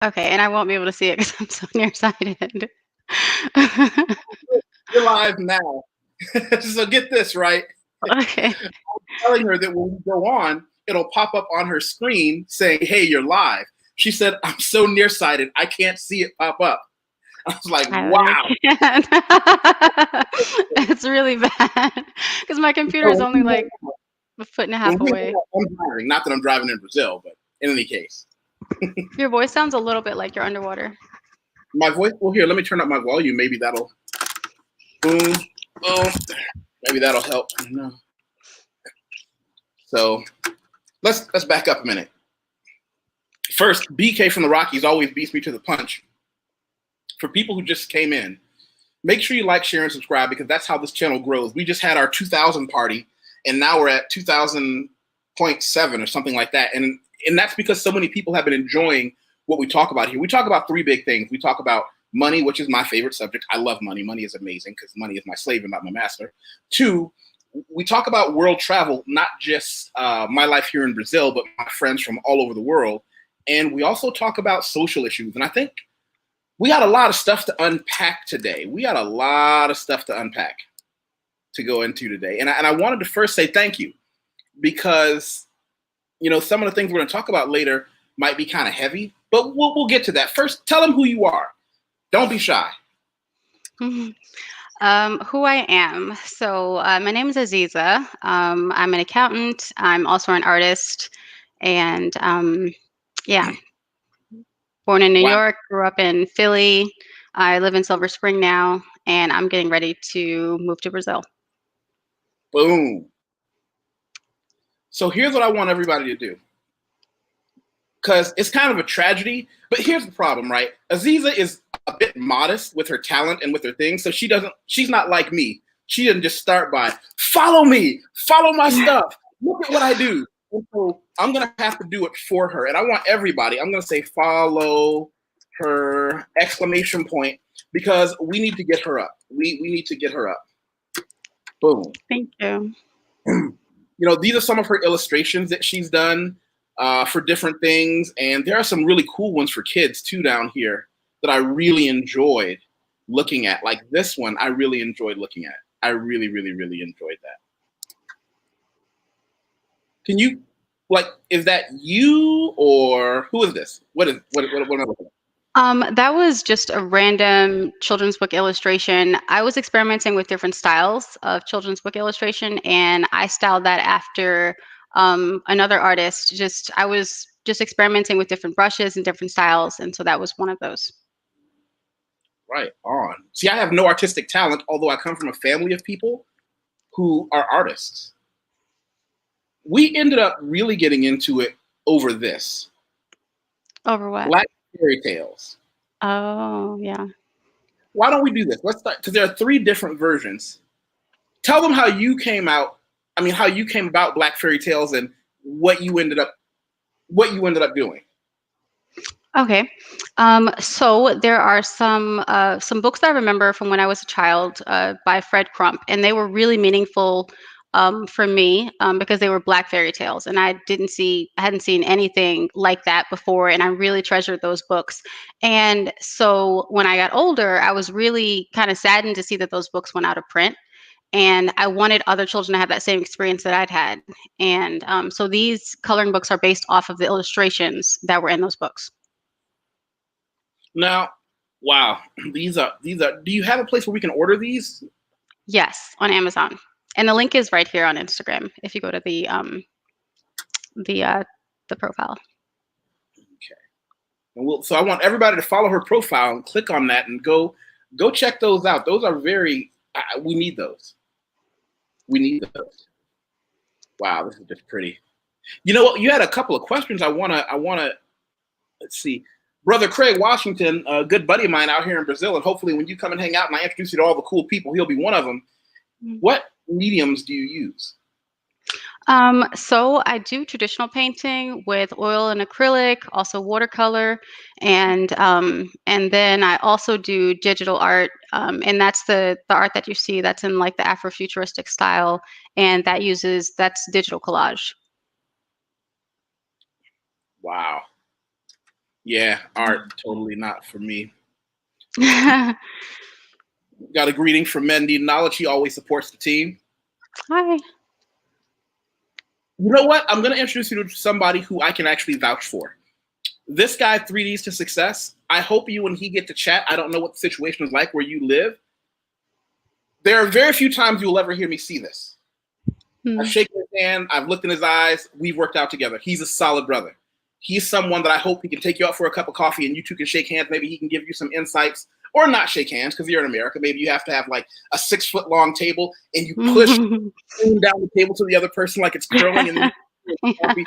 Okay, and I won't be able to see it because I'm so nearsighted. You're live now. So get this, right? Okay. Telling her that when we go on, it'll pop up on her screen saying, "Hey, you're live." She said, "I'm so nearsighted, I can't see it pop up." I was like, I "Wow." understand. It's really bad because my computer So is only like a foot and a half away. I'm driving, not that I'm driving in Brazil, but in any case, Your voice sounds a little bit like you're underwater. my voice. Well, here, let me turn up my volume. Maybe that'll boom, boom. Maybe that'll help. I don't know. So let's back up a minute. First, BK from the Rockies always beats me to the punch. For people who just came in, make sure you like, share, and subscribe because that's how this channel grows. We just had our 2000 party, and now we're at 2000.7 or something like that. And that's because so many people have been enjoying what we talk about here. We talk about three big things. We talk about money, which is my favorite subject. I love money. Money is amazing because money is my slave and not my master. Two, we talk about world travel, not just my life here in Brazil, but my friends from all over the world. And we also talk about social issues. And I think we got a lot of stuff to unpack today. We got a lot of stuff to unpack to go into today. And I wanted to first say thank you because, you know, some of the things we're going to talk about later might be kind of heavy, but we'll get to that. First, tell them who you are. Don't be shy. Who I am. So my name is Aziza. I'm an accountant. I'm also an artist. And yeah, born in New Wow. York, grew up in Philly. I live in Silver Spring now, and I'm getting ready to move to Brazil. Boom. So here's what I want everybody to do. Because it's kind of a tragedy, but here's the problem, right? Aziza is a bit modest with her talent and with her things, so she's not like me. She didn't just start by, follow me, follow my stuff, look at what I do. And so I'm gonna have to do it for her. And I want everybody, I'm gonna say follow her, exclamation point, because we need to get her up. We need to get her up. Boom. Thank you. You know, these are some of her illustrations that she's done for different things. And there are some really cool ones for kids too down here that I really enjoyed looking at. Like this one, I really enjoyed looking at. I really, really, really enjoyed that. Can you, like, is that you or who is this? What am I looking at? That was just a random children's book illustration. I was experimenting with different styles of children's book illustration, and I styled that after another artist. I was just experimenting with different brushes and different styles, and so that was one of those. Right on. See, I have no artistic talent, although I come from a family of people who are artists. We ended up really getting into it over this. Over what? Black fairy tales. Oh, yeah. Why don't we do this? Let's start, because there are three different versions. Tell them how you came about Black fairy tales and what you ended up doing. Okay. So there are some books that I remember from when I was a child by Fred Crump, and they were really meaningful for me because they were Black fairy tales, and I hadn't seen anything like that before, and I really treasured those books. And so when I got older, I was really kind of saddened to see that those books went out of print. And I wanted other children to have that same experience that I'd had. And so these coloring books are based off of the illustrations that were in those books. Now, wow, these are. Do you have a place where we can order these? Yes, on Amazon. And the link is right here on Instagram if you go to the profile. Okay. And so I want everybody to follow her profile and click on that and go check those out. Those are very. We need those. We need those. Wow, this is just pretty. You know what? You had a couple of questions. I wanna. Let's see. Brother Craig Washington, a good buddy of mine out here in Brazil, and hopefully when you come and hang out and I introduce you to all the cool people, he'll be one of them. What mediums do you use? So I do traditional painting with oil and acrylic, also watercolor, and then I also do digital art, and that's the art that you see that's in like the Afrofuturistic style, and that's digital collage. Wow. Yeah, art totally not for me. Got a greeting from Mendy Knowledge. He always supports the team. Hi. You know what? I'm going to introduce you to somebody who I can actually vouch for. This guy, 3Ds to Success. I hope you and he get to chat. I don't know what the situation is like where you live. There are very few times you'll ever hear me see this. I've shaken his hand. I've looked in his eyes. We've worked out together. He's a solid brother. He's someone that I hope he can take you out for a cup of coffee and you two can shake hands. Maybe he can give you some insights, or not shake hands because you're in America. Maybe you have to have like a 6-foot long table and you push down the table to the other person like it's curling, and then coffee.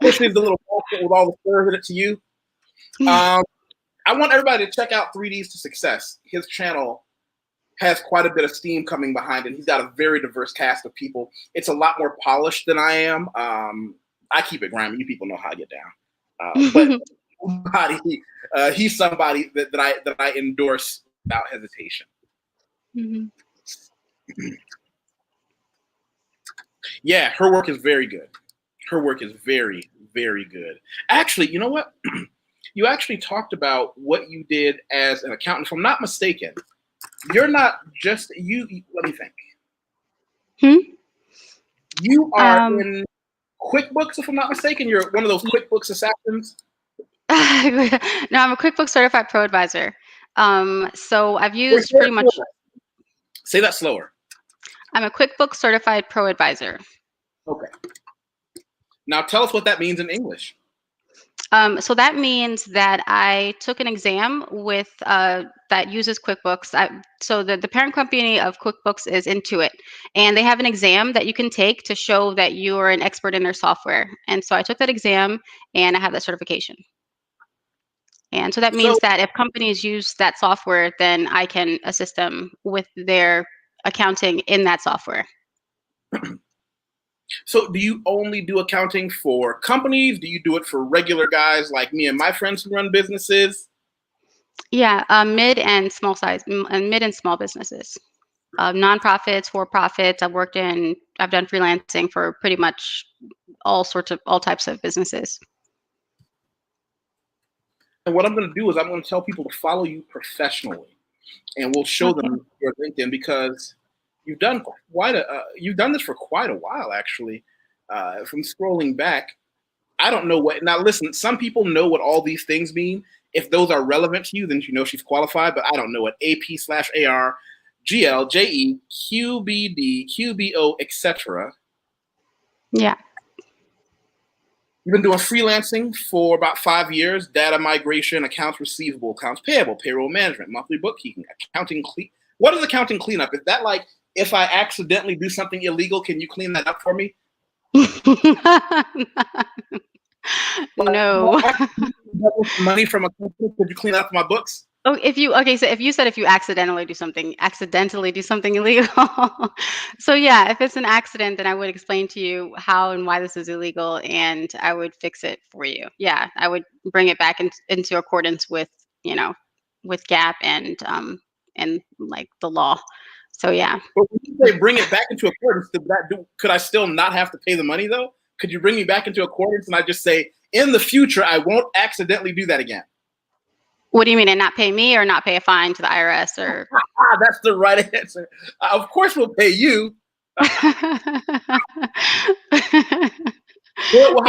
Pushes the little basket with all the serve in it to you. I want everybody to check out 3Ds to Success. His channel has quite a bit of steam coming behind it. He's got a very diverse cast of people. It's a lot more polished than I am. I keep it grimy. You people know how I get down. But he's somebody that I endorse without hesitation. Yeah, her work is very good. Her work is very, very good. Actually, you know what? You actually talked about what you did as an accountant. If I'm not mistaken, you're not just you. Let me think. You are in QuickBooks, if I'm not mistaken. You're one of those QuickBooks assassins. No, I'm a QuickBooks Certified Pro Advisor. So I've used pretty much. Say that slower. I'm a QuickBooks Certified Pro Advisor. Okay. Now tell us what that means in English. So that means that I took an exam with that uses QuickBooks. So the parent company of QuickBooks is Intuit, and they have an exam that you can take to show that you are an expert in their software. And so I took that exam, and I have that certification. And so that means that if companies use that software, then I can assist them with their accounting in that software. So do you only do accounting for companies? Do you do it for regular guys like me and my friends who run businesses? Yeah, mid and small businesses, nonprofits, for-profits. I've done freelancing for pretty much all types of businesses. And what I'm going to do is I'm going to tell people to follow you professionally, and we'll show them your LinkedIn, because you've done you've done this for quite a while, actually. From scrolling back, I don't know what. Now, listen, some people know what all these things mean. If those are relevant to you, then you know she's qualified. But I don't know what AP/AR, GL, JE, QBD, QBO, etc. Yeah. You've been doing freelancing for about 5 years, data migration, accounts receivable, accounts payable, payroll management, monthly bookkeeping, accounting clean. What is accounting cleanup? Is that like if I accidentally do something illegal, can you clean that up for me? No. Money from a company, could you clean up my books? Oh, so if you said if you accidentally do something illegal. So yeah, if it's an accident, then I would explain to you how and why this is illegal, and I would fix it for you. Yeah, I would bring it back into accordance with, with GAAP and like the law. So yeah. But when you say bring it back into accordance, could I still not have to pay the money though? Could you bring me back into accordance and I just say, in the future, I won't accidentally do that again? What do you mean, and not pay me or not pay a fine to the IRS or? That's the right answer. Of course, we'll pay you. Well,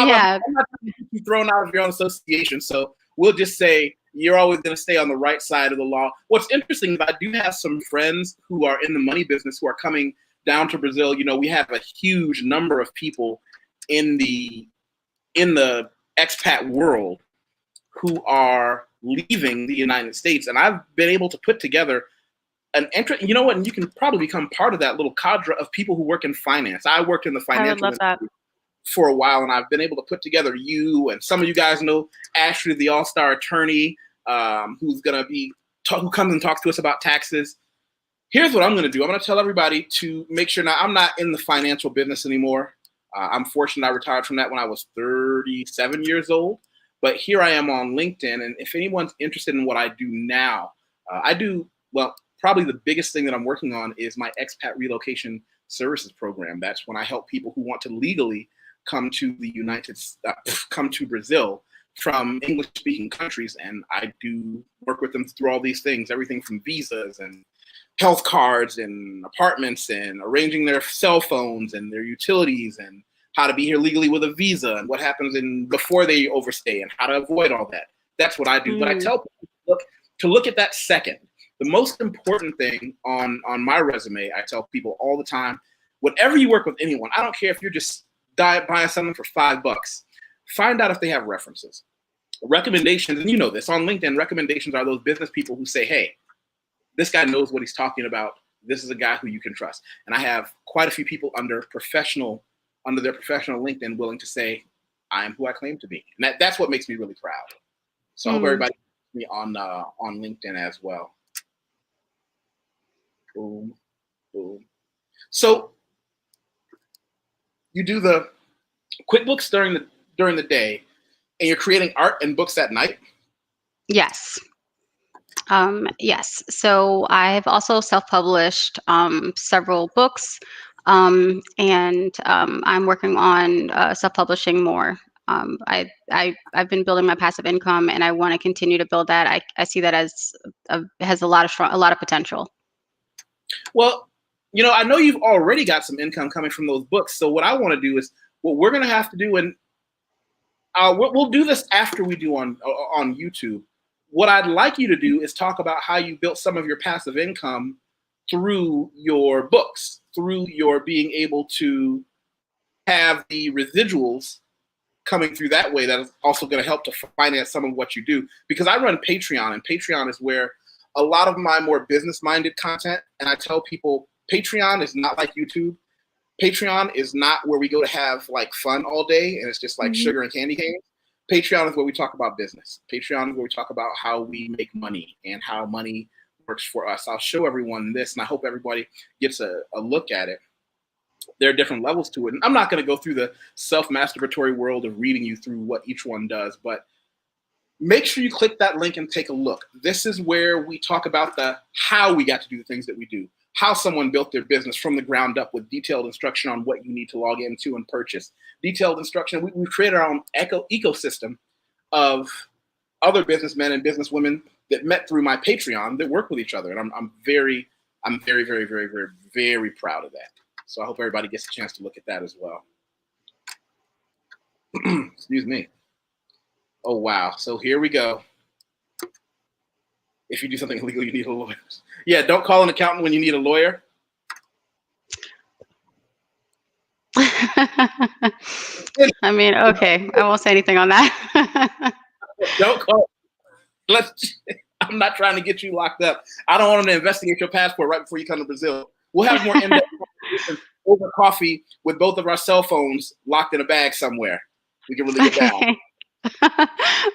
Yeah. I'm not going to get you thrown out of your own association, so we'll just say you're always going to stay on the right side of the law. What's interesting is I do have some friends who are in the money business who are coming down to Brazil. You know, we have a huge number of people in the expat world who are leaving the United States, and I've been able to put together an entrant. You know what? And you can probably become part of that little cadre of people who work in finance. I worked in the financial industry for a while, and I've been able to put together you, and some of you guys know Ashley, the all-star attorney, who comes and talks to us about taxes. Here's what I'm going to do. I'm going to tell everybody to make sure. Now, I'm not in the financial business anymore. I'm fortunate I retired from that when I was 37 years old. But here I am on LinkedIn, and if anyone's interested in what I do now, probably the biggest thing that I'm working on is my expat relocation services program. That's when I help people who want to legally come to Brazil from English-speaking countries, and I do work with them through all these things, everything from visas and health cards and apartments and arranging their cell phones and their utilities and how to be here legally with a visa and what happens before they overstay and how to avoid all that. That's what I do. But I tell people to look at that second. The most important thing on my resume, I tell people all the time, whenever you work with anyone, I don't care if you're just buying something for $5, find out if they have references. Recommendations, and you know this, on LinkedIn, recommendations are those business people who say, hey, this guy knows what he's talking about. This is a guy who you can trust. And I have quite a few people under their professional LinkedIn willing to say, I am who I claim to be. And that's what makes me really proud. So I hope everybody me on LinkedIn as well. Boom, boom. So you do the QuickBooks during the day, and you're creating art and books at night? Yes. Yes. So I've also self-published several books, and I'm working on self-publishing more. I've been building my passive income, and I want to continue to build that. I see that as has a lot of potential. Well, I know you've already got some income coming from those books. So what I want to do is what we're going to have to do, and we'll do this after we do on YouTube. What I'd like you to do is talk about how you built some of your passive income through your books, through your being able to have the residuals coming through that way. That is also going to help to finance some of what you do. Because I run Patreon, and Patreon is where a lot of my more business-minded content, and I tell people Patreon is not like YouTube. Patreon is not where we go to have like fun all day and it's just like sugar and candy canes. Patreon is where we talk about business. Patreon is where we talk about how we make money and how money works for us. I'll show everyone this, and I hope everybody gets a look at it. There are different levels to it. And I'm not going to go through the self-masturbatory world of reading you through what each one does, but make sure you click that link and take a look. This is where we talk about how we got to do the things that we do, how someone built their business from the ground up with detailed instruction on what you need to log into and purchase. Detailed instruction. We've created our own ecosystem of other businessmen and businesswomen that met through my Patreon that work with each other. And I'm very, very, very, very, very proud of that. So I hope everybody gets a chance to look at that as well. Excuse me. Oh, wow. So here we go. If you do something illegal, you need a lawyer. Yeah, don't call an accountant when you need a lawyer. I mean, okay, I won't say anything on that. Don't call. I'm not trying to get you locked up. I don't want them to investigate your passport right before you come to Brazil. We'll have more in-depth conversation over coffee with both of our cell phones locked in a bag somewhere. We can really get down.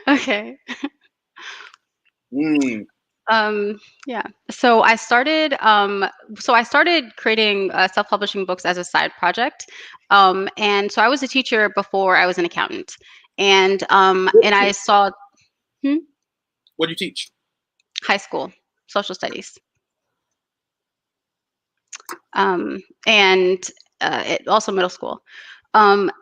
Okay. Yeah. So I started creating self-publishing books as a side project. And so I was a teacher before I was an accountant. And I saw What do you teach? High school, social studies. And also middle school.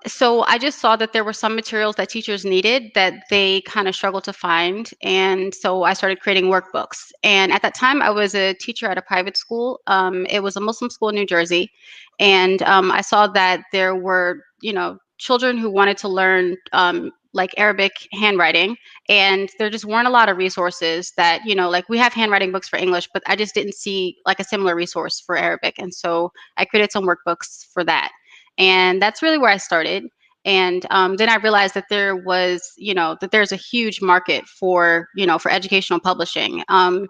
So I just saw that there were some materials that teachers needed that they kind of struggled to find. And so I started creating workbooks. And at that time, I was a teacher at a private school. It was a Muslim school in New Jersey. And I saw that there were, children who wanted to learn like Arabic handwriting. And there just weren't a lot of resources that, like we have handwriting books for English, but I just didn't see like a similar resource for Arabic. And so I created some workbooks for that. And that's really where I started. And then I realized that there was, that there's a huge market for, for educational publishing. And,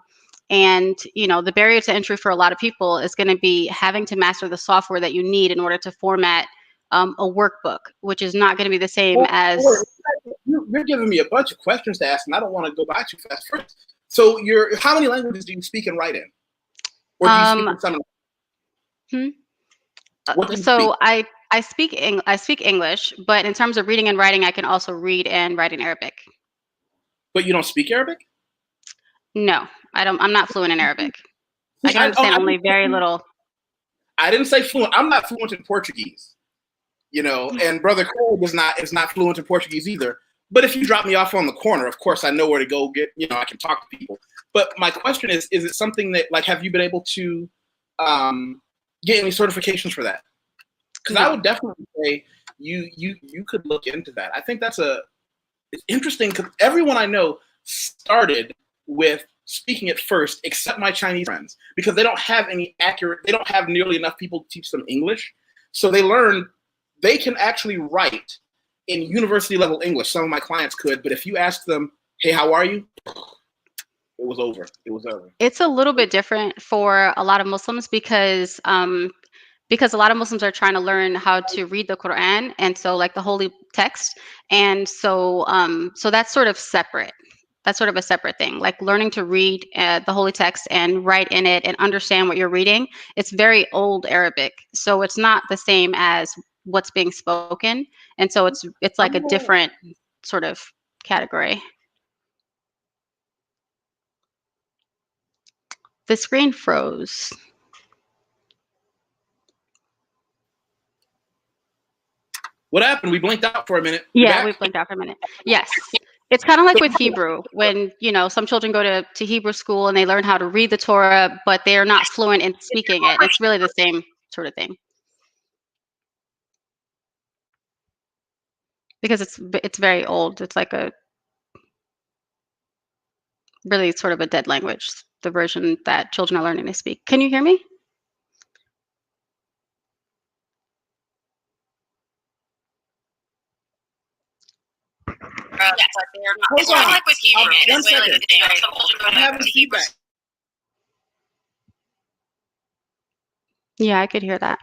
the barrier to entry for a lot of people is going to be having to master the software that you need in order to format a workbook, which is not going to be the same as. You're giving me a bunch of questions to ask, and I don't want to go by too fast. First, so how many languages do you speak and write in? Or do you speak in some? What do you speak? I speak English, but in terms of reading and writing, I can also read and write in Arabic. But you don't speak Arabic? No, I don't. I'm not fluent in Arabic. I can understand only very little. I didn't say fluent. I'm not fluent in Portuguese. And Brother Craig is not fluent in Portuguese either. But if you drop me off on the corner, of course I know where to go get, I can talk to people. But my question is it something that, like, have you been able to get any certifications for that? Because I would definitely say you could look into that. I think it's interesting because everyone I know started with speaking at first, except my Chinese friends, because they don't have nearly enough people to teach them English. So they can actually write in university level English. Some of my clients could, but if you ask them, hey, how are you? It was over. It's a little bit different for a lot of Muslims because a lot of Muslims are trying to learn how to read the Quran, and so like the holy text, and so that's sort of separate. That's sort of a separate thing, like learning to read the holy text and write in it and understand what you're reading. It's very old Arabic, so it's not the same as what's being spoken, and so it's like a different sort of category. The screen froze. What happened? We blinked out for a minute. Yeah, we blinked out for a minute. Yes. It's kind of like with Hebrew, when, some children go to Hebrew school and they learn how to read the Torah, but they are not fluent in speaking it. It's really the same sort of thing. Because it's very old. It's like a really sort of a dead language, the version that children are learning to speak. Can you hear me? Yes, but they're not. It's kind of like with Hebrew. One second. I'm having feedback. Yeah, I could hear that.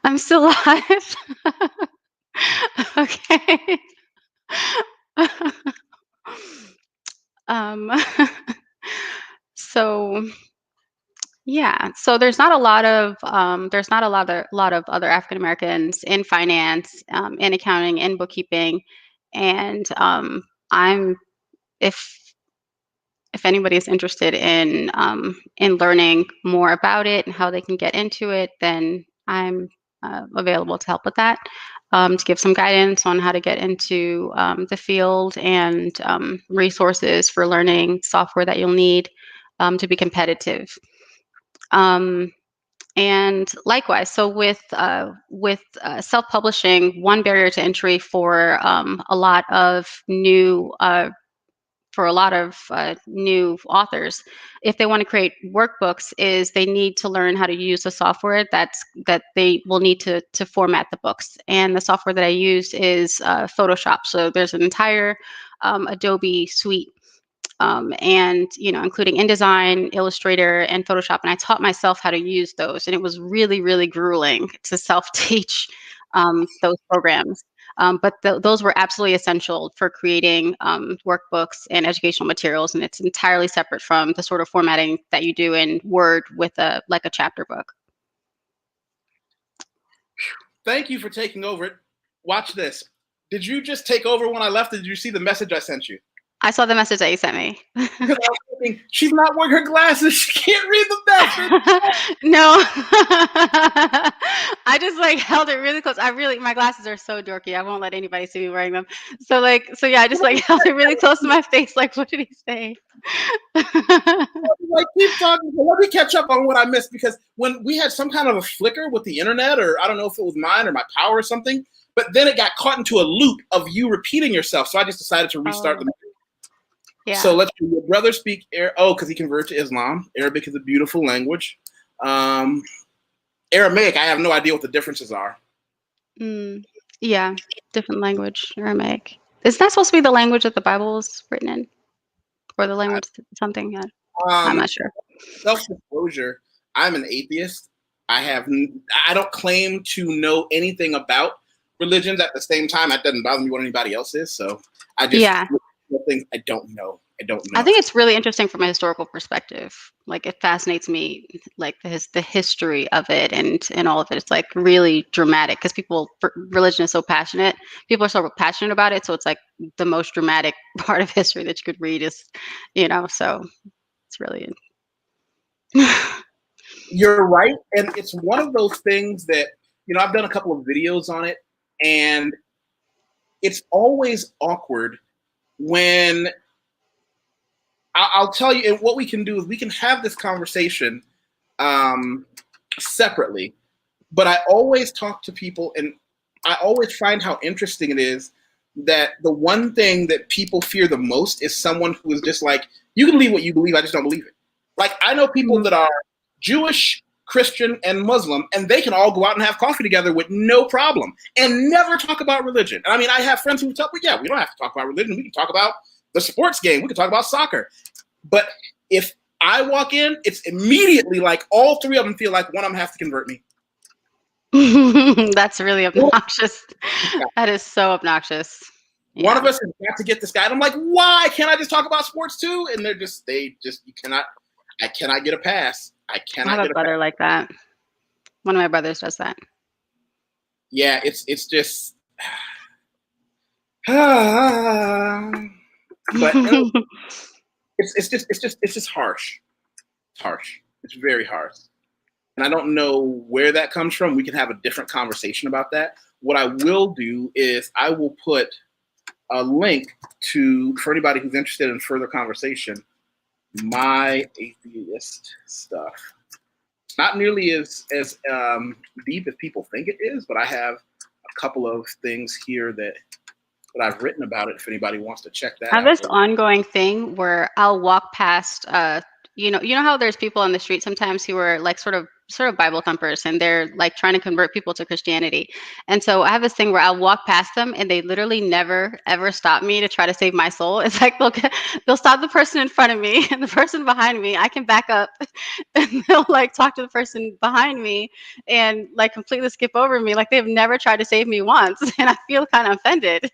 I'm still live. Okay. um, so yeah, so there's not lot of other African Americans in finance, in accounting, in bookkeeping, and I'm if anybody is interested in learning more about it and how they can get into it, then I'm available to help with that, to give some guidance on how to get into the field and resources for learning software that you'll need to be competitive. And likewise, so with self-publishing, one barrier to entry for a lot of new new authors, if they want to create workbooks, is they need to learn how to use the software that they will need to format the books. And the software that I use is Photoshop. So there's an entire Adobe suite, and including InDesign, Illustrator, and Photoshop. And I taught myself how to use those, and it was really, really grueling to self-teach those programs. But those were absolutely essential for creating workbooks and educational materials, and it's entirely separate from the sort of formatting that you do in Word with a chapter book. Thank you for taking over. Watch this. Did you just take over when I left? Or did you see the message I sent you? I saw the message that you sent me. I was thinking, she's not wearing her glasses. She can't read the message. No. I just held it really close. My glasses are so dorky. I won't let anybody see me wearing them. So yeah, I just held it really close to my face. Like, what did he say? Keep talking. Let me catch up on what I missed, because when we had some kind of a flicker with the internet, or I don't know if it was mine or my power or something, but then it got caught into a loop of you repeating yourself. So I just decided to restart the. Yeah. So let's do your brother speak because he converted to Islam. Arabic is a beautiful language. Aramaic, I have no idea what the differences are. Yeah, different language, Aramaic. Is that supposed to be the language that the Bible was written in, or the language something? Yeah, I'm Um, not sure. Self-disclosure, I'm an atheist. I don't claim to know anything about religions. At the same time, that doesn't bother me what anybody else is. So I just Yeah, things I don't know. I don't I know. think it's really interesting from a historical perspective. Like it fascinates me, like the history of it and all of it. It's like really dramatic because religion is so passionate. People are so passionate about it, so it's like the most dramatic part of history that you could read is, so it's really. You're right, and it's one of those things that I've done a couple of videos on it, and it's always awkward when I'll tell you. And what we can do is we can have this conversation um, separately. But I always talk to people, and I always find how interesting it is that the one thing that people fear the most is someone who is just like, you can believe what you believe, I just don't believe it. Like, I know people that are Jewish, Christian, and Muslim, and they can all go out and have coffee together with no problem and never talk about religion. And I mean, I have friends who tell me, yeah, we don't have to talk about religion. We can talk about the sports game. We can talk about soccer. But if I walk in, it's immediately like all three of them feel like one of them has to convert me. That's really obnoxious. That is so obnoxious. One Yeah, of us has got to get this guy. And I'm like, why can't I just talk about sports too? And you cannot, I cannot get a pass. I I have cannot a get a pass. brother like that. One of my brothers does that. Yeah, it's just, but it's just harsh. It's harsh. It's very harsh. And I don't know where that comes from. We can have a different conversation about that. What I will do is I will put a link for anybody who's interested in further conversation, my atheist stuff. It's not nearly as deep as people think it is, but I have a couple of things here that I've written about it. If anybody wants to check that I have out, this ongoing thing where I'll walk past you know how there's people on the street sometimes who are like sort of Bible thumpers and they're like trying to convert people to Christianity. And so I have this thing where I'll walk past them and they literally never ever stop me to try to save my soul. It's like they'll stop the person in front of me and the person behind me, I can back up and they'll like talk to the person behind me and like completely skip over me like they've never tried to save me once. And I feel kind of offended.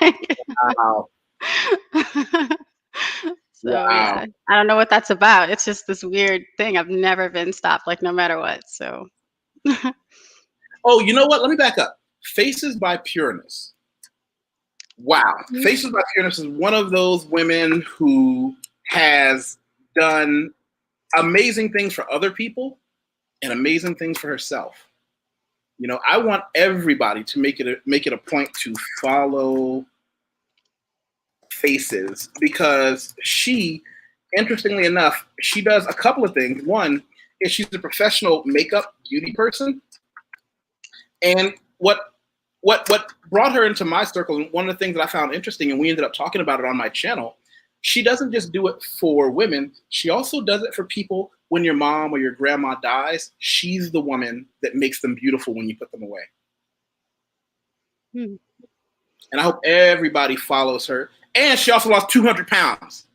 Like, wow, so wow. yeah, I don't know what that's about. It's just this weird thing. I've never been stopped, like no matter what. So Oh, you know what? Let me back up. Faces by Pureness. Wow, Faces by Pureness is one of those women who has done amazing things for other people and amazing things for herself. I want everybody to make it a point to follow Faces because she, interestingly enough, she does a couple of things. One is she's a professional makeup beauty person, and what brought her into my circle, and one of the things that I found interesting, and we ended up talking about it on my channel, she doesn't just do it for women, she also does it for people. When your mom or your grandma dies, she's the woman that makes them beautiful when you put them away. Hmm. And I hope everybody follows her. And she also lost 200 pounds.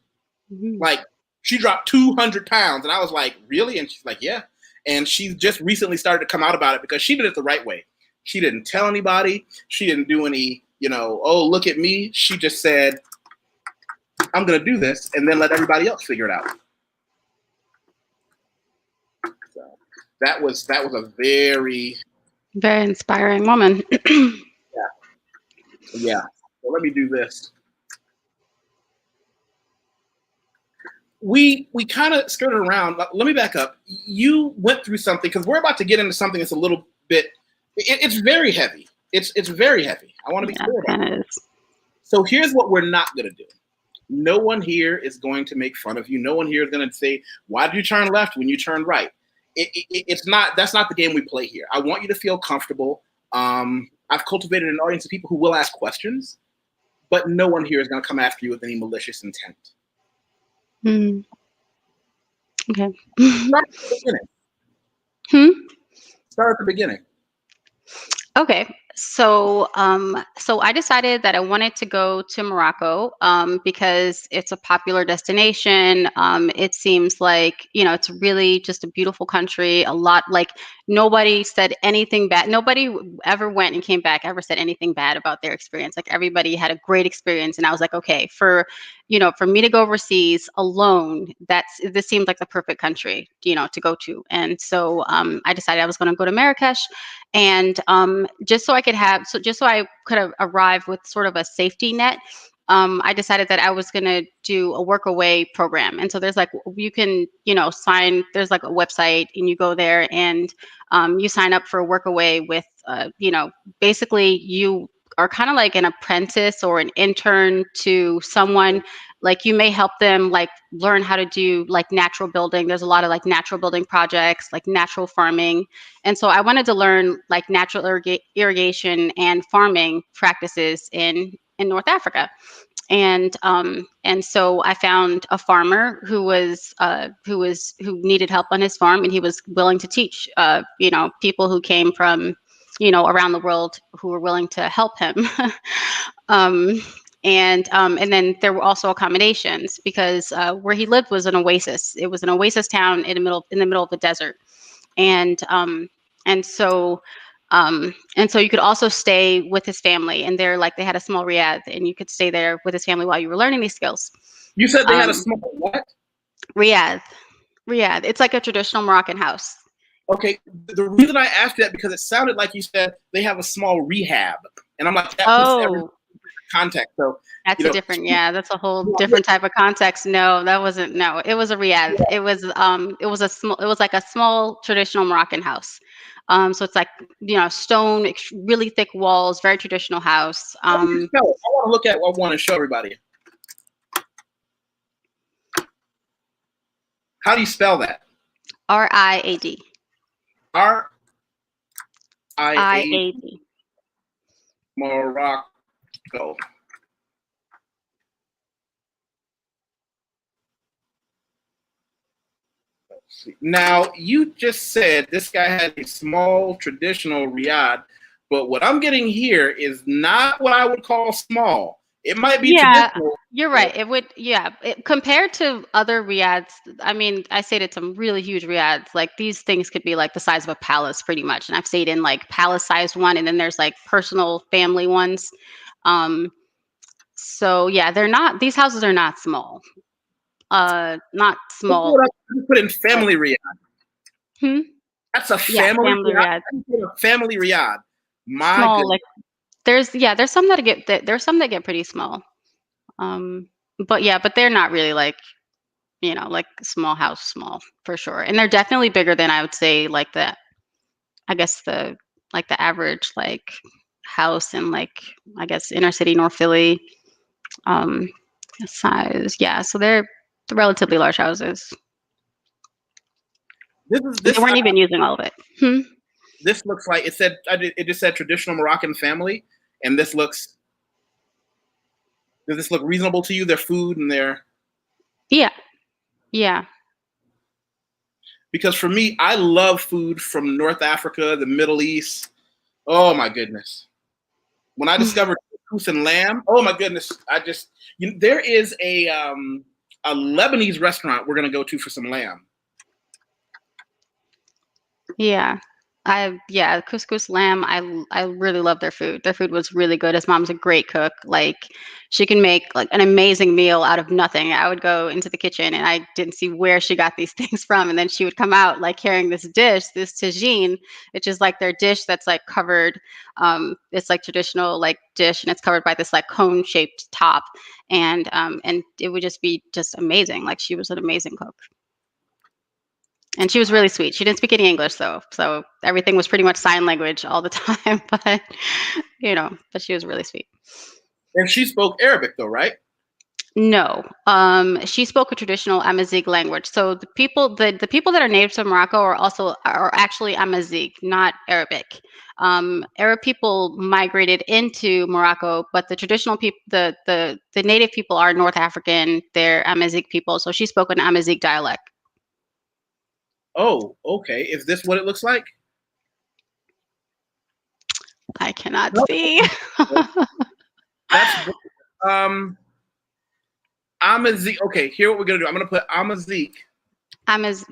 Mhm. Like, she dropped 200 pounds. And I was like, really? And she's like, yeah. And she's just recently started to come out about it because she did it the right way. She didn't tell anybody. She didn't do any, oh, look at me. She just said, I'm going to do this, and then let everybody else figure it out. So that was a very Inspiring woman. yeah. So let me do this. We kind of skirted around. Let me back up. You went through something because we're about to get into something that's a little bit. It's very heavy. It's very heavy. I want to be clear about Kind that. of. So here's what we're not going to do. No one here is going to make fun of you. No one here is going to say, "Why did you turn left when you turned right?" It's not. That's not the game we play here. I want you to feel comfortable. I've cultivated an audience of people who will ask questions, but no one here is going to come after you with any malicious intent. Mm. Okay. Start at the beginning. Hmm? Start at the beginning. Okay. So I decided that I wanted to go to Morocco because it's a popular destination. It seems like, it's really just a beautiful country. A lot, like, nobody said anything bad. Nobody ever went and came back, ever said anything bad about their experience. Like, everybody had a great experience. And I was like, okay, for me to go overseas alone, this seemed like the perfect country, to go to. And so I decided I was going to go to Marrakesh, and just so I could have arrived with sort of a safety net. I decided that I was going to do a workaway program. And so there's like, you can, there's like a website, and you go there, and you sign up for a workaway with, basically you are kind of like an apprentice or an intern to someone. Like, you may help them like learn how to do like natural building. There's a lot of like natural building projects, like natural farming. And so I wanted to learn like natural irrigation and farming practices in North Africa. And so I found a farmer who needed help on his farm, and he was willing to teach people who came from around the world, who were willing to help him. um, and then there were also accommodations, because where he lived was an oasis. It was an oasis town in the middle of the desert. And um and so um and so you could also stay with his family, and they had a small riad, and you could stay there with his family while you were learning these skills. You said they had a um small what? riad riad, it's like a traditional Moroccan house. Okay, the reason I asked that because it sounded like you said they have a small rehab, and I'm like, that puts everything Oh, in context. So, that's you a know, different, yeah, that's a whole different type of context. No, that wasn't, no, it was a riad. It was like a small traditional Moroccan house. So it's like, stone, really thick walls, very traditional house. how do you spell it? I want to look at what I want to show everybody. How do you spell that? RIAD. R I A IAD. Morocco. Now, you just said this guy had a small traditional riad, but what I'm getting here is not what I would call small. It might be Yeah, traditional. you're But right. It would, yeah. Compared to other riads, I mean, I stayed at some really huge riads. Like, these things could be like the size of a palace, pretty much. And I've stayed in like palace-sized one, and then there's like personal family ones. Um, so yeah, these houses are not small. Not small. you put in But, family riad. hmm? That's a Yeah, family family riad. riads. A family riad. My Small, goodness. like, there's some that get pretty small. Um, but yeah, but they're not really like, like small house, small for sure. And they're definitely bigger than, I would say, like I guess the average like house in, like, I guess, inner city North Philly um size. Yeah, so they're relatively large houses. This is They this. weren't even using all of it. Hmm? This looks like it said. It just said traditional Moroccan family, and this looks. Does this look reasonable to you? Their food and their. Yeah, yeah. Because for me, I love food from North Africa, the Middle East. Oh my goodness! When I discovered couscous and lamb, oh my goodness! There is a Lebanese restaurant we're gonna go to for some lamb. Yeah. Yeah, couscous lamb. I really love their food. Their food was really good. His mom's a great cook. Like, she can make like an amazing meal out of nothing. I would go into the kitchen, and I didn't see where she got these things from, and then she would come out like carrying this dish, this tagine, which is like their dish that's like covered. It's like traditional like dish, and it's covered by this like cone shaped top, and it would just be just amazing. Like, she was an amazing cook. And she was really sweet. She didn't speak any English though, so everything was pretty much sign language all the time. But she was really sweet. And she spoke Arabic though, right? No, she spoke a traditional Amazigh language. So the people that are native to Morocco are actually Amazigh, not Arabic. Arab people migrated into Morocco, but the traditional people, the native people are North African. They're Amazigh people. So she spoke an Amazigh dialect. Oh, okay. Is this what it looks like? I cannot No, see. that's Amazigh. Okay, here what we're gonna do. I'm gonna put Amazigh. Amazigh.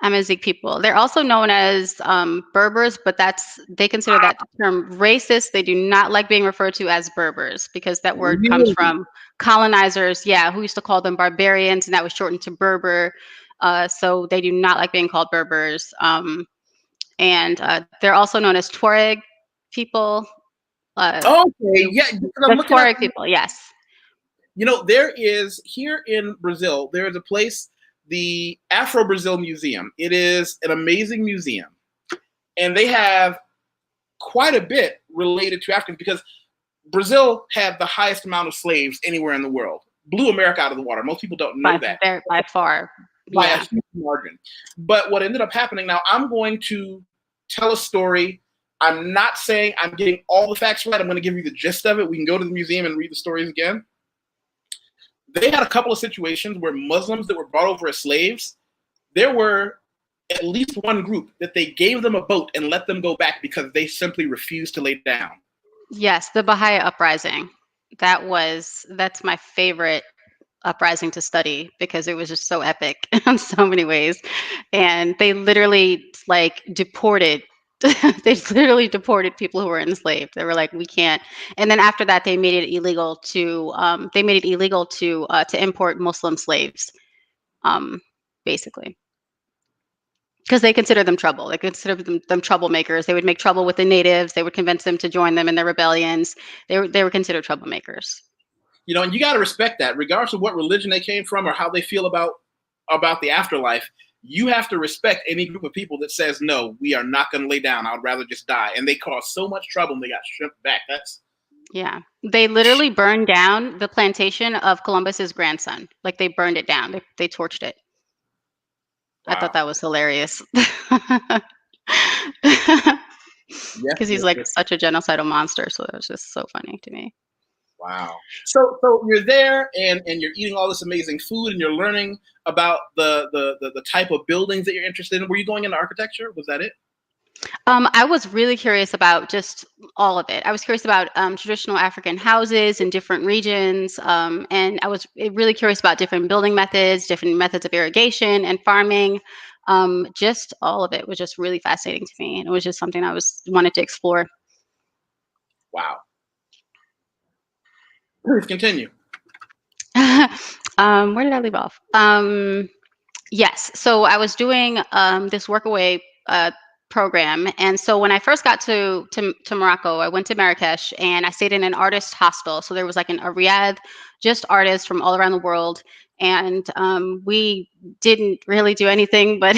Amazigh people. They're also known as Berbers, but they consider that term racist. They do not like being referred to as Berbers because that word comes Really? from colonizers, yeah, who used to call them barbarians, and that was shortened to Berber. So they do not like being called Berbers. And they're also known as Tuareg people. Okay, yeah. Because I'm The looking at, Tuareg people, yes. there is here in Brazil. There is a place, the Afro Brazil Museum. It is an amazing museum, and they have quite a bit related to Africans because Brazil had the highest amount of slaves anywhere in the world. Blew America out of the water. Most people don't know that. By far. By Yeah. a huge margin. But what ended up happening, now I'm going to tell a story. I'm not saying I'm getting all the facts right. I'm going to give you the gist of it. We can go to the museum and read the stories again. They had a couple of situations where Muslims that were brought over as slaves, there were at least one group that they gave them a boat and let them go back because they simply refused to lay down. Yes, the Baha'i uprising. That's my favorite uprising to study because it was just so epic in so many ways. And they literally deported they literally deported people who were enslaved. They were like, we can't. And then after that, they made it illegal to import Muslim slaves, basically, because they consider them trouble. They consider them troublemakers. They would make trouble with the natives. They would convince them to join them in their rebellions. They were considered troublemakers. And you got to respect that, regardless of what religion they came from or how they feel about the afterlife. You have to respect any group of people that says, no, we are not going to lay down. I would rather just die. And they caused so much trouble and they got stripped back. Yeah. They literally burned down the plantation of Columbus's grandson. Like, they burned it down. They torched it. Wow. I thought that was hilarious. Yes, Because he's such a genocidal monster. So that was just so funny to me. Wow. So you're there and you're eating all this amazing food and you're learning about the type of buildings that you're interested in. Were you going into architecture? Was that it? I was really curious about just all of it. I was curious about traditional African houses in different regions, and I was really curious about different building methods, different methods of irrigation and farming. Just all of it was just really fascinating to me, and it was just something I wanted to explore. Wow. Please continue. Where did I leave off? Yes, so I was doing this workaway program, and so when I first got to Morocco, I went to Marrakesh and I stayed in an artist hostel. So there was a riad, just artists from all around the world, and we didn't really do anything but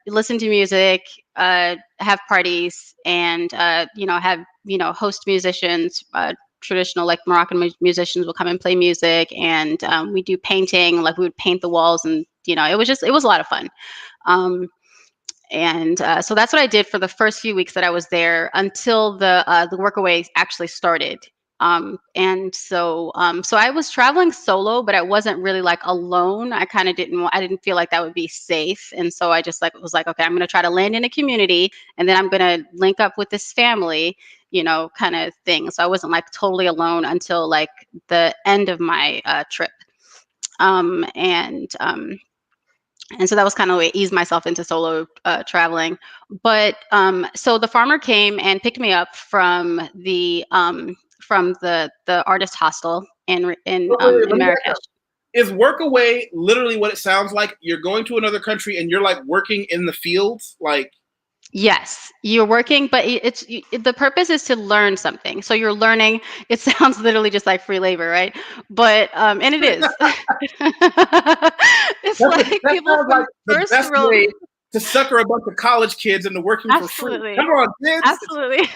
listen to music, have parties, and host musicians. Traditional Moroccan musicians will come and play music, and we do painting. We would paint the walls, and it was a lot of fun. So that's what I did for the first few weeks that I was there until the workaway actually started. So I was traveling solo, but I wasn't really alone. I didn't feel like that would be safe. And so I just was okay, I'm going to try to land in a community and then I'm going to link up with this family, kind of thing. So I wasn't totally alone until the end of my trip. And so that was kind of a way to ease myself into solo traveling. But so the farmer came and picked me up from the artist hostel in Marrakesh. Is Workaway literally what it sounds like? You're going to another country and you're working in the fields, Yes, you're working, but the purpose is to learn something. So you're learning. It sounds literally just like free labor, right? But and it is. It's people from first world to sucker a bunch of college kids into working for free. Come on, kids. Absolutely.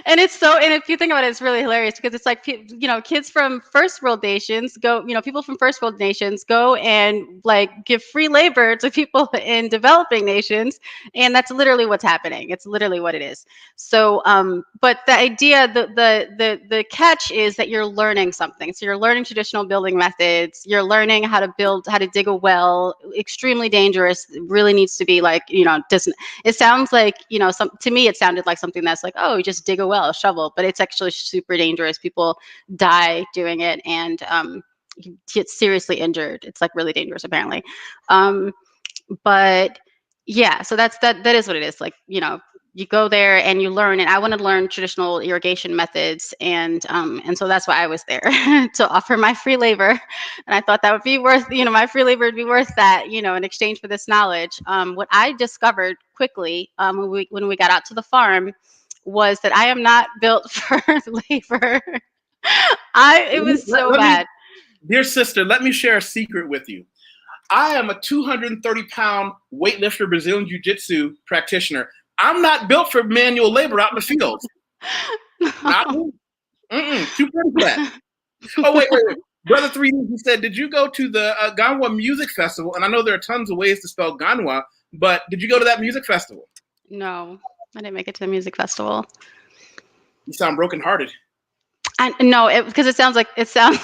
And if you think about it, it's really hilarious because it's kids from first world nations go, people from first world nations go and give free labor to people in developing nations. And that's literally what's happening. It's literally what it is. So, but the idea, the catch is that you're learning something. So you're learning traditional building methods. You're learning how to dig a well, extremely dangerous. It really needs to be like, doesn't, it sounds like, to me, it sounded like something that's like, oh, you just dig a well, shovel, but it's actually super dangerous. People die doing it, and you get seriously injured. It's like really dangerous, apparently. But yeah, so that is what it is. Like, you go there and you learn, and I want to learn traditional irrigation methods, and so that's why I was there to offer my free labor. And I thought that would be worth, my free labor would be worth that, in exchange for this knowledge. What I discovered quickly, when we got out to the farm, was that I am not built for labor. It was so bad. Dear sister, let me share a secret with you. I am a 230-pound weightlifter, Brazilian Jiu-Jitsu practitioner. I'm not built for manual labor out in the fields. Not me. Too pretty for that. Oh, wait. Brother 3D, he said, did you go to the Ganwa Music Festival? And I know there are tons of ways to spell Ganwa, but did you go to that music festival? No, I didn't make it to the music festival. You sound brokenhearted. No, because it sounds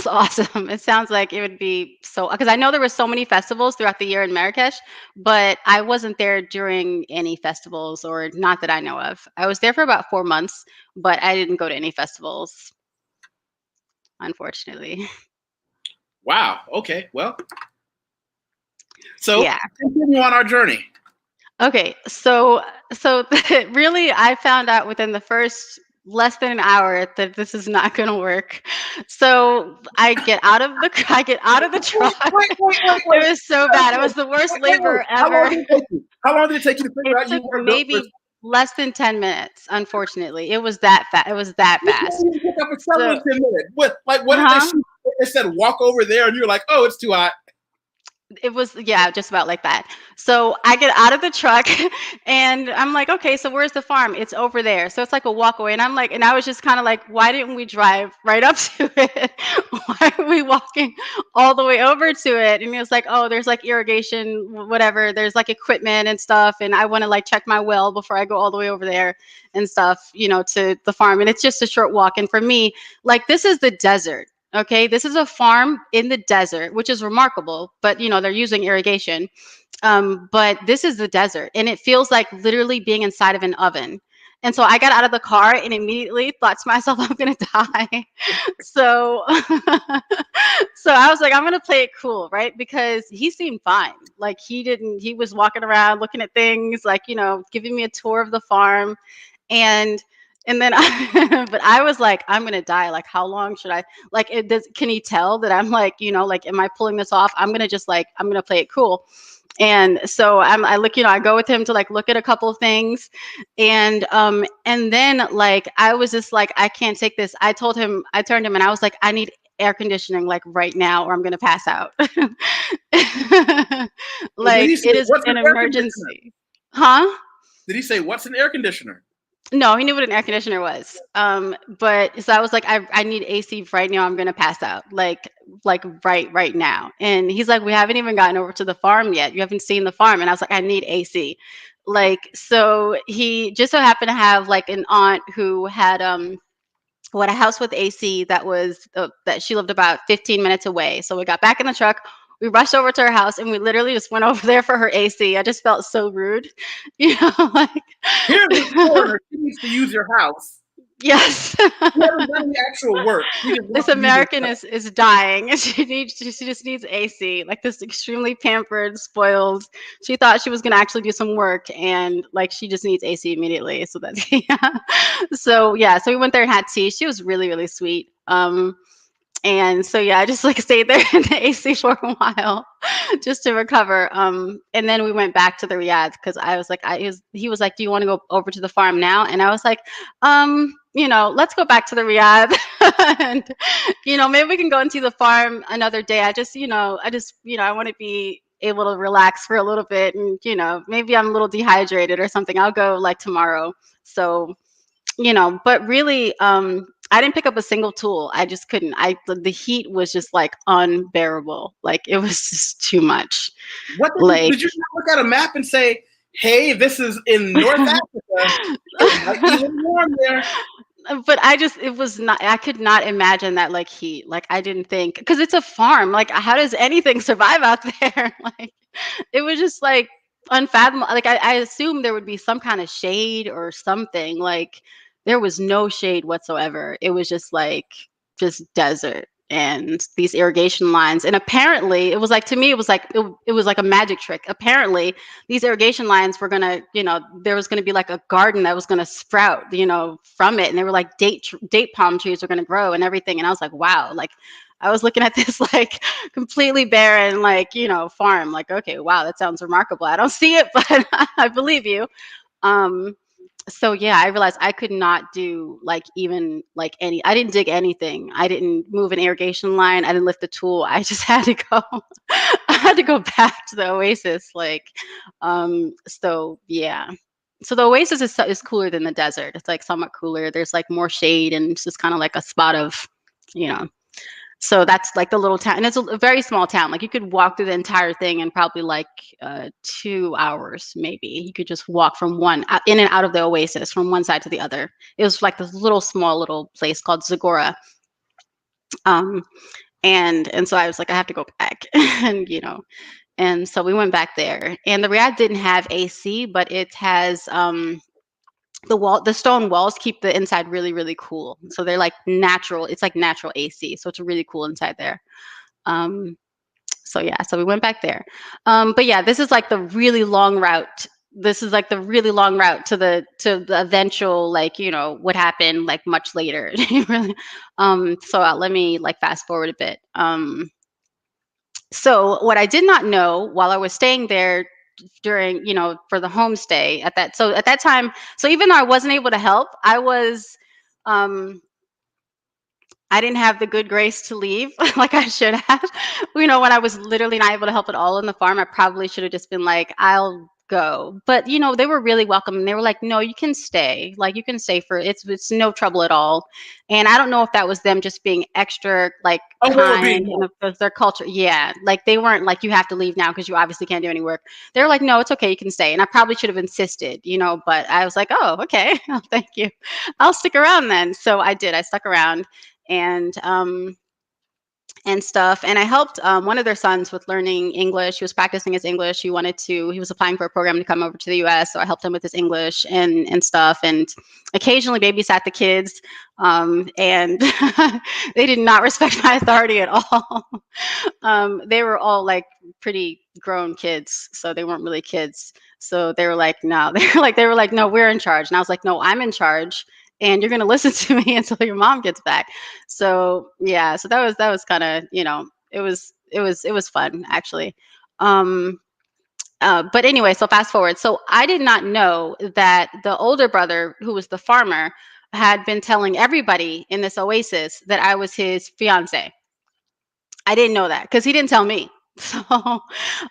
awesome. It sounds like it would be so, because I know there were so many festivals throughout the year in Marrakesh, but I wasn't there during any festivals, or not that I know of. I was there for about 4 months, but I didn't go to any festivals, unfortunately. Wow. Okay. Well, so yeah. Continue on our journey. Okay. So really, I found out within the first less than an hour that this is not going to work. So I get out of the truck. Wait. It was so bad. It was the worst labor ever. How long did it take you to figure out you were maybe less than 10 minutes, unfortunately. It was that fast. It was that fast. You pick up a shovel in 10 minutes. What did they shoot? They said walk over there, and you're like, oh, it's too hot. It was, just about like that. So I get out of the truck and I'm like, okay, so where's the farm? It's over there. So it's like a walk away. And I'm like, and I was just kind of like, why didn't we drive right up to it? Why are we walking all the way over to it? And he was like, oh, there's like irrigation, whatever. There's like equipment and stuff. And I want to like check my well before I go all the way over there and stuff, to the farm. And it's just a short walk. And for me, like, this is the desert. Okay, this is a farm in the desert, which is remarkable, but they're using irrigation. But this is the desert, and it feels like literally being inside of an oven. And so I got out of the car and immediately thought to myself, I'm gonna die. So so I was like, I'm gonna play it cool, right? Because he seemed fine. Like, he was walking around looking at things, like, giving me a tour of the farm. And then but I was like, I'm gonna die. Like, how long should I, like, can he tell that I'm like, like, am I pulling this off? I'm gonna play it cool. And so I look, I go with him to like look at a couple of things. And then like, I was just like, I can't take this. I turned him and I was like, I need air conditioning like right now, or I'm gonna pass out. Like, it is an emergency. Huh? Did he say, what's an air conditioner? No, he knew what an air conditioner was. But so I was like, I need AC right now. I'm gonna pass out, like right now. And he's like, we haven't even gotten over to the farm yet. You haven't seen the farm. And I was like, I need AC. Like, so he just so happened to have like an aunt who had a house with AC that she lived about 15 minutes away. So we got back in the truck. We rushed over to her house and we literally just went over there for her AC. I just felt so rude, like, here's the corner. She needs to use your house. Yes. You haven't done the actual work. This American is dying, and she just needs AC. Like, this extremely pampered, spoiled. She thought she was gonna actually do some work, and like, she just needs AC immediately. So that's So we went there and had tea. She was really, really sweet. And so I just like stayed there in the AC for a while just to recover. And then we went back to the Riyadh because I was like, he was like, do you want to go over to the farm now? And I was like, let's go back to the Riyadh. And maybe we can go and see the farm another day. I want to be able to relax for a little bit, and maybe I'm a little dehydrated or something. I'll go like tomorrow. So but really, I didn't pick up a single tool. I just couldn't. The heat was just like unbearable. Like, it was just too much. Did you look at a map and say, hey, this is in North Africa? It might be a little warm there. But I could not imagine that like heat. Like, I didn't think, because it's a farm. Like, how does anything survive out there? Like, it was just like unfathomable. Like I assumed there would be some kind of shade or something. Like there was no shade whatsoever. It was just like just desert and these irrigation lines. And apparently, it was like to me, it was like a magic trick. Apparently, these irrigation lines were gonna, there was gonna be like a garden that was gonna sprout, from it, and they were like date palm trees were gonna grow and everything. And I was like, wow, like. I was looking at this like completely barren, like, farm. Like, okay, wow, that sounds remarkable. I don't see it, but I believe you. Um, so yeah, I realized I could not do like even like I didn't dig anything. I didn't move an irrigation line. I didn't lift a tool. I just had to go. I had to go back to the oasis. Like, so yeah. So the oasis is cooler than the desert. It's like somewhat cooler. There's like more shade and it's just kind of like a spot of, you know, so that's like the little town, and it's a very small town. Like you could walk through the entire thing in probably like 2 hours, maybe. You could just walk from in and out of the oasis from one side to the other. It was like this little small little place called Zagora, um, and so I was like, I have to go back, and and so we went back there, and the Riyadh didn't have AC, but it has the stone walls keep the inside really really cool, so they're like natural. It's like natural AC, so it's really cool inside there. um so yeah, so we went back there. But yeah, this is like the really long route. This is like the really long route to the eventual, like, what happened like much later. Really. So let me like fast forward a bit. So what I did not know while I was staying there during, for the homestay at that time, so even though I wasn't able to help, um I didn't have the good grace to leave like I should have. When I was literally not able to help at all in the farm, I probably should have just been like, I'll go. But they were really welcome, and they were like, no, you can stay. Like you can stay for it's no trouble at all. And I don't know if that was them just being extra like Oh, they were kind, being and if it's their culture. Yeah, like they weren't like, you have to leave now because you obviously can't do any work. They were like, no, it's okay, you can stay. And I probably should have insisted, but I was like, oh, okay. Oh, thank you. I'll stick around then. So I did. I stuck around and stuff. And I helped one of their sons with learning English. He was practicing his English. He was applying for a program to come over to the US. So I helped him with his English and stuff, and occasionally babysat the kids. And they did not respect my authority at all. They were all like pretty grown kids. So they weren't really kids. So they were like, no, they were like, no, we're in charge. And I was like, no, I'm in charge. And you're going to listen to me until your mom gets back. So yeah, so that was kind of, it was fun actually. Um, but anyway, so fast forward. So I did not know that the older brother, who was the farmer, had been telling everybody in this oasis that I was his fiance. I didn't know that because he didn't tell me. So,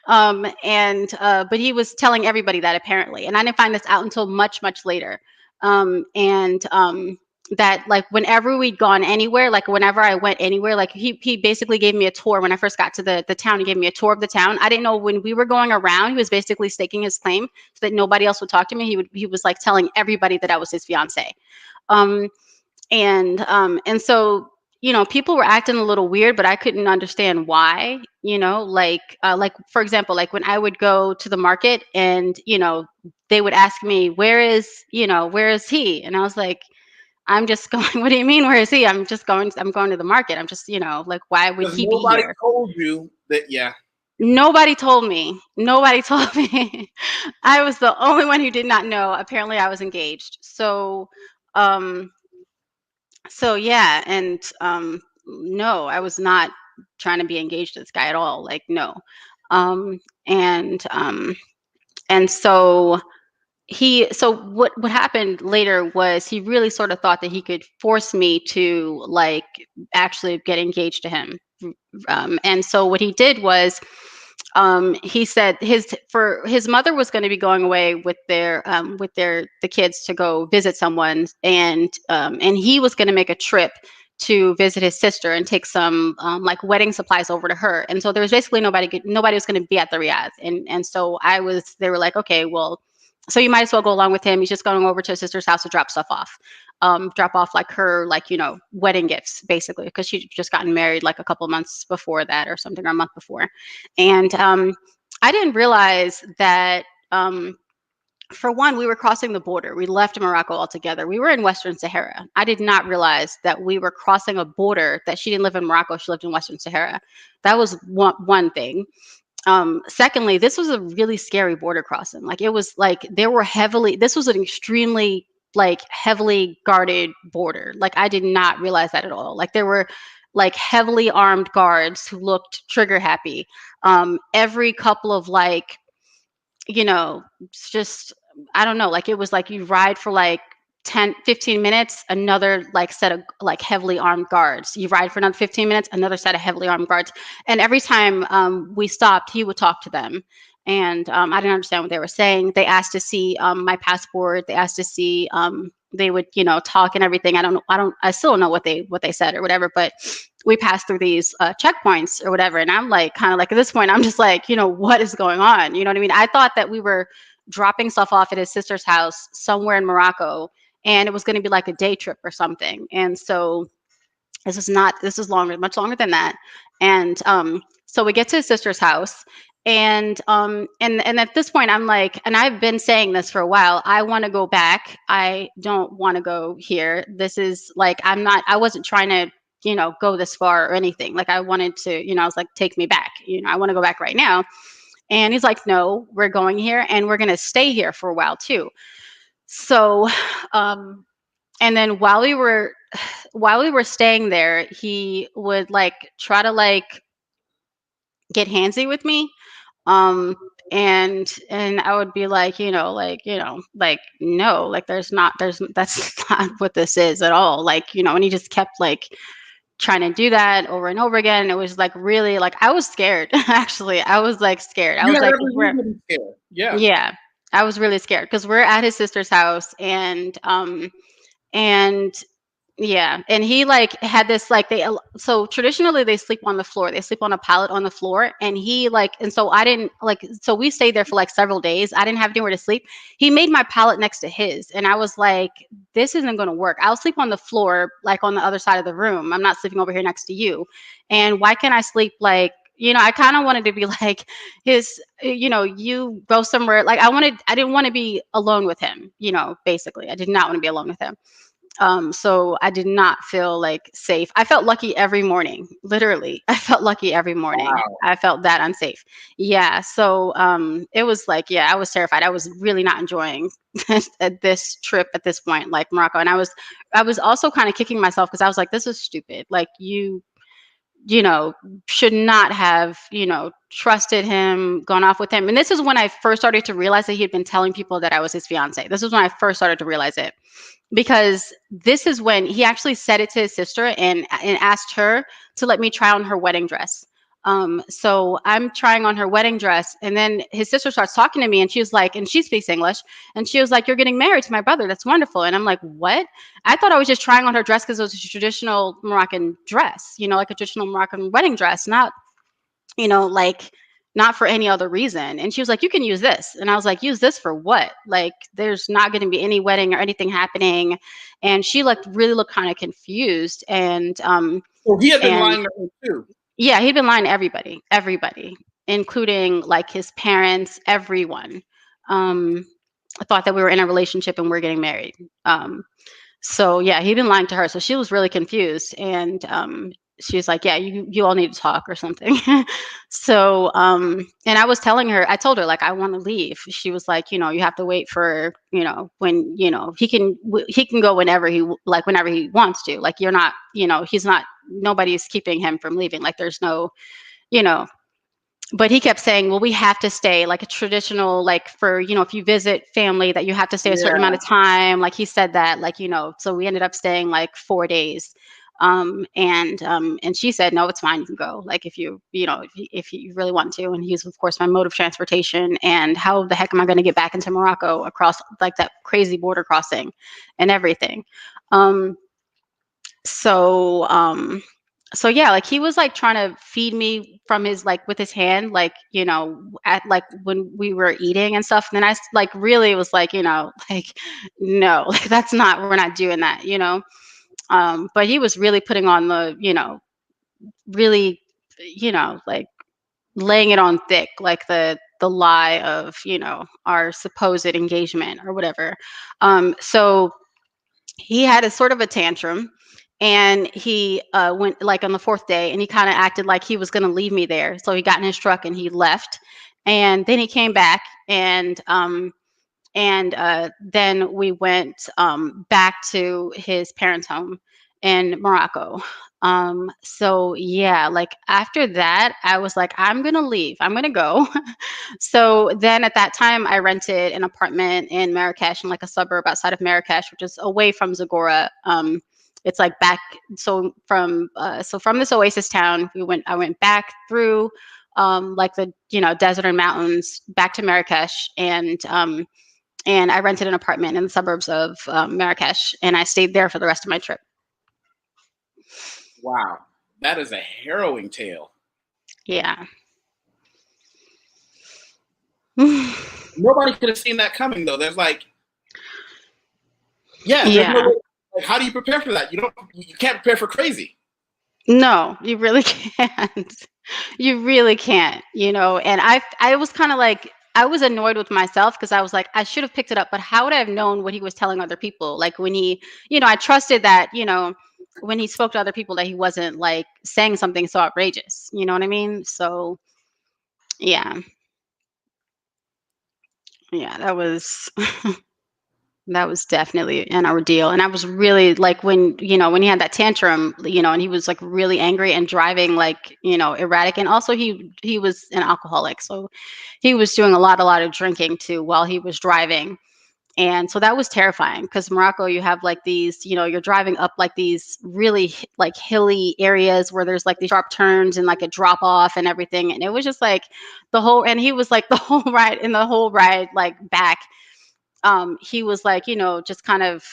but he was telling everybody that apparently, and I didn't find this out until much, much later. And that like whenever we'd gone anywhere, like whenever I went anywhere, like he basically gave me a tour when I first got to the town. He gave me a tour of the town. I didn't know when we were going around, he was basically staking his claim so that nobody else would talk to me. He was like telling everybody that I was his fiance. Um, and so people were acting a little weird, but I couldn't understand why. Like for example, like when I would go to the market, and they would ask me, where is he? And I was like, I'm just going. What do you mean, where is he? I'm going to the market. I'm just, like, why would because he be nobody here? told you that. Yeah, Nobody told me. Nobody told me. I was the only one who did not know. Apparently I was engaged. Um so yeah, and no, I was not trying to be engaged to this guy at all. Like, no. Um and and so what happened later was he really sort of thought that he could force me to like actually get engaged to him. And so what he did was, he said his mother was going to be going away with the kids to go visit someone, and he was going to make a trip to visit his sister and take some like wedding supplies over to her. And so there was basically nobody was going to be at the Riyadh. And so they were like, okay, well, so you might as well go along with him. He's just going over to his sister's house to drop stuff off. Drop off like her, like, wedding gifts, basically, because she'd just gotten married like a couple months before that or something, or a month before. And I didn't realize that For one, we were crossing the border. We left Morocco altogether. We were in Western Sahara. I did not realize that we were crossing a border, that she didn't live in Morocco, she lived in Western Sahara. That was one thing. Secondly, this was a really scary border crossing. Like, it was like this was an extremely like heavily guarded border. Like, I did not realize that at all. Like, there were like heavily armed guards who looked trigger happy. Every couple of like, just, I don't know, like, it was like you ride for like 10-15 minutes, another like set of like heavily armed guards. You ride for another 15 minutes, another set of heavily armed guards. And every time we stopped, he would talk to them. And I didn't understand what they were saying. They asked to see my passport. They asked to see, they would, talk and everything. I still don't know what they said or whatever, but we passed through these checkpoints or whatever. And I'm like, kind of like, at this point, I'm just like, what is going on? You know what I mean? I thought that we were dropping stuff off at his sister's house somewhere in Morocco, and it was going to be like a day trip or something. And so this is longer, much longer than that. And so we get to his sister's house, and at this point I'm like, and I've been saying this for a while, I want to go back. I don't want to go here. This is like, I wasn't trying to, go this far or anything. Like, I wanted to, I was like, take me back. I want to go back right now. And he's like, no, we're going here and we're going to stay here for a while too. So, and then while we were staying there, he would like try to like get handsy with me. Um, and I would be like, like, no, like, that's not what this is at all. Like, and he just kept like trying to do that over and over again. It was like really, like, I was scared. Actually, I was like scared. I You was had like, every reason to be scared. Yeah. yeah, I was really scared because we're at his sister's house, and yeah, and he like had this like so traditionally they sleep on the floor. They sleep on a pallet on the floor, and he like, and so I didn't like, so we stayed there for like several days. I didn't have anywhere to sleep. He made my pallet next to his, and I was like, this isn't going to work. I'll sleep on the floor, like on the other side of the room. I'm not sleeping over here next to you. And why can't I sleep like, I kind of wanted to be like his, you go somewhere. Like, I didn't want to be alone with him, basically. I did not want to be alone with him. So I did not feel like safe. I felt lucky every morning. Literally, I felt lucky every morning. Wow. I felt that unsafe. Yeah. So it was like, yeah, I was terrified. I was really not enjoying this trip at this point, like Morocco. And I was also kind of kicking myself because I was like, this is stupid. Like, you know, should not have, trusted him, gone off with him. And this is when I first started to realize that he had been telling people that I was his fiance. This is when I first started to realize it, because this is when he actually said it to his sister and asked her to let me try on her wedding dress. So I'm trying on her wedding dress, and then his sister starts talking to me, and she was like, and she speaks English, and she was like, "You're getting married to my brother. That's wonderful." And I'm like, "What?" I thought I was just trying on her dress because it was a traditional Moroccan dress, like a traditional Moroccan wedding dress, not, like, not for any other reason. And she was like, "You can use this." And I was like, "Use this for what? Like, there's not going to be any wedding or anything happening." And she like really looked kind of confused. So he had been And lying to her too. yeah, he'd been lying to everybody, including like his parents, everyone. I thought that we were in a relationship and we're getting married. So yeah, he'd been lying to her. So she was really confused. And she was like, "Yeah, you all need to talk or something." So and I told her like, I want to leave. She was like, "You have to wait for, when, he can go whenever he wants to. Like, you're not, he's not, nobody's keeping him from leaving. Like, there's no, you know." But he kept saying, "Well, we have to stay like a traditional, like, for, if you visit family, that you have to stay a certain amount Yeah. of time." Like, he said that, like, so we ended up staying like 4 days. And she said, "No, it's fine. You can go. Like, if you really want to." And he's, of course, my mode of transportation. And how the heck am I going to get back into Morocco across like that crazy border crossing and everything? Um, so so yeah, like, he was like trying to feed me from his, like, with his hand, like, at like when we were eating and stuff. And then like really was like, like, no, like, we're not doing that. But he was really putting on the, really, like, laying it on thick, like the the lie of, our supposed engagement or whatever. So he had a sort of a tantrum, and he went like on the fourth day, and he kind of acted like he was going to leave me there. So he got in his truck and he left, and then he came back, and then we went back to his parents' home in Morocco. So yeah, like after that, I was like, I'm gonna leave. I'm gonna go. So then at that time, I rented an apartment in Marrakesh, in like a suburb outside of Marrakesh, which is away from Zagora. It's like back. So from this oasis town, I went back through like the desert and mountains back to Marrakesh, and I rented an apartment in the suburbs of Marrakesh, and I stayed there for the rest of my trip. Wow, that is a harrowing tale. Yeah. Nobody could have seen that coming, though. There's like, there's no Yeah. way. Like, how do you prepare for that? You can't prepare for crazy. No, you really can't. You really can't, and I was kind of like, I was annoyed with myself because I was like, I should have picked it up, but how would I have known what he was telling other people? Like when he, I trusted that, when he spoke to other people, that he wasn't like saying something so outrageous. You know what I mean? So yeah. Yeah, that was that was definitely an ordeal. And I was really like, when he had that tantrum, and he was like really angry and driving like, erratic. And also he was an alcoholic. So he was doing a lot of drinking too while he was driving. And so that was terrifying because Morocco, you have like these, you're driving up like these really like hilly areas where there's like these sharp turns and like a drop off and everything. And it was just like and he was like the whole ride, like back, he was like, just kind of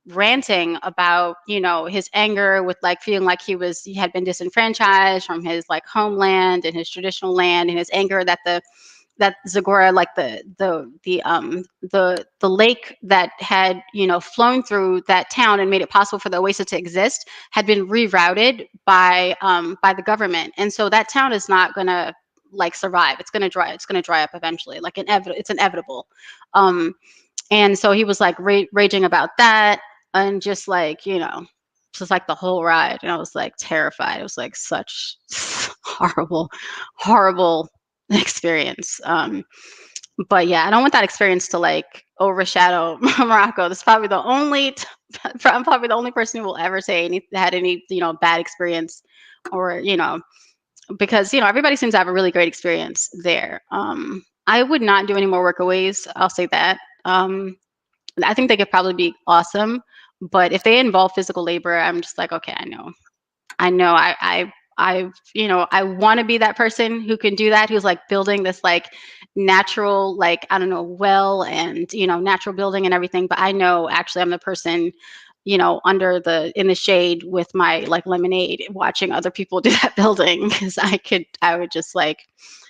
ranting about, his anger with like feeling like he had been disenfranchised from his like homeland and his traditional land, and his anger that Zagora, like the lake that had flown through that town and made it possible for the oasis to exist, had been rerouted by the government, and so that town is not gonna like survive. It's gonna dry up eventually, like it's inevitable. And so he was like raging about that, and just like, just like the whole ride. And I was like terrified. It was like such horrible, horrible experience. But yeah, I don't want that experience to like overshadow Morocco. This is probably I'm probably the only person who will ever say had any, bad experience, or, because, everybody seems to have a really great experience there. I would not do any more workaways. I'll say that. I think they could probably be awesome, but if they involve physical labor, I'm just like, okay, I know, I want to be that person who can do that, who's like building this like natural, like, I don't know, well, and, natural building and everything. But I know actually I'm the person, in the shade with my like lemonade, watching other people do that building, because I would just like,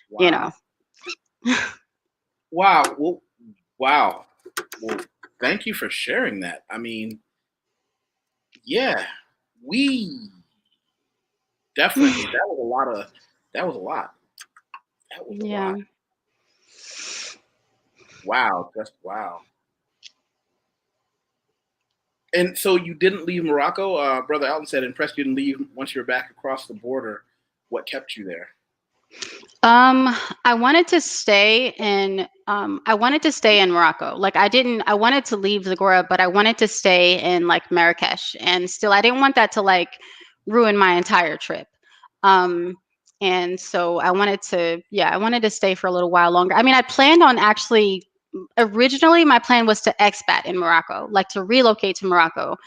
Wow. Wow. Well, wow. Well, thank you for sharing that. I mean, yeah, we definitely, that was a lot. That was a lot. Wow. Just wow. And so you didn't leave Morocco. Brother Alton said, impressed you didn't leave once you're back across the border. What kept you there? I wanted to stay in Morocco. Like I wanted to leave Zagora, but I wanted to stay in like Marrakesh, and still I didn't want that to like ruin my entire trip. And so I wanted to stay for a little while longer. I mean, I planned on actually, originally my plan was to expat in Morocco, like to relocate to Morocco.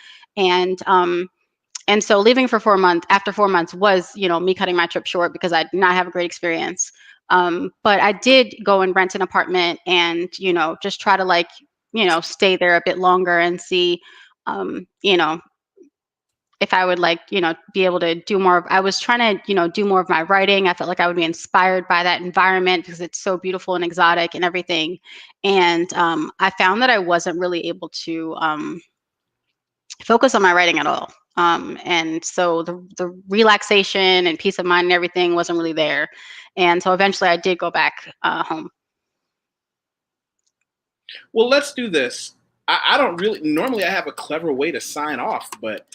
And so leaving for 4 months, after 4 months, was, me cutting my trip short because I did not have a great experience. But I did go and rent an apartment and, just try to like, stay there a bit longer and see, if I would like, be able to do more I was trying to, do more of my writing. I felt like I would be inspired by that environment because it's so beautiful and exotic and everything. And I found that I wasn't really able to focus on my writing at all. And so the relaxation and peace of mind and everything wasn't really there. And so eventually I did go back home. Well, let's do this. I don't really normally I have a clever way to sign off, but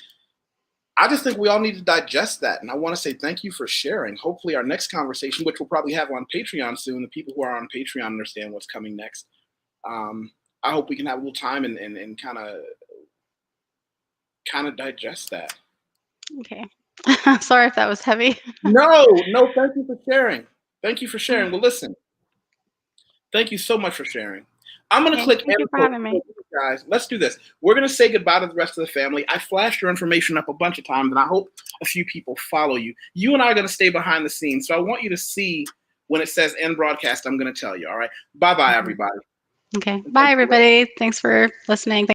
I just think we all need to digest that. And I want to say thank you for sharing. Hopefully, our next conversation, which we'll probably have on Patreon soon, the people who are on Patreon understand what's coming next. I hope we can have a little time and kind of digest that. Okay. Sorry if that was heavy. No, thank you for sharing. Thank you for sharing. Well, listen, thank you so much for sharing. I'm going to click Thank end you for post. having me. Guys, let's do this. We're going to say goodbye to the rest of the family. I flashed your information up a bunch of times, and I hope a few people follow you. You and I are going to stay behind the scenes, so I want you to see when it says end broadcast, I'm going to tell you, all right? Bye-bye, everybody. Okay. Bye, everybody. Thanks for listening.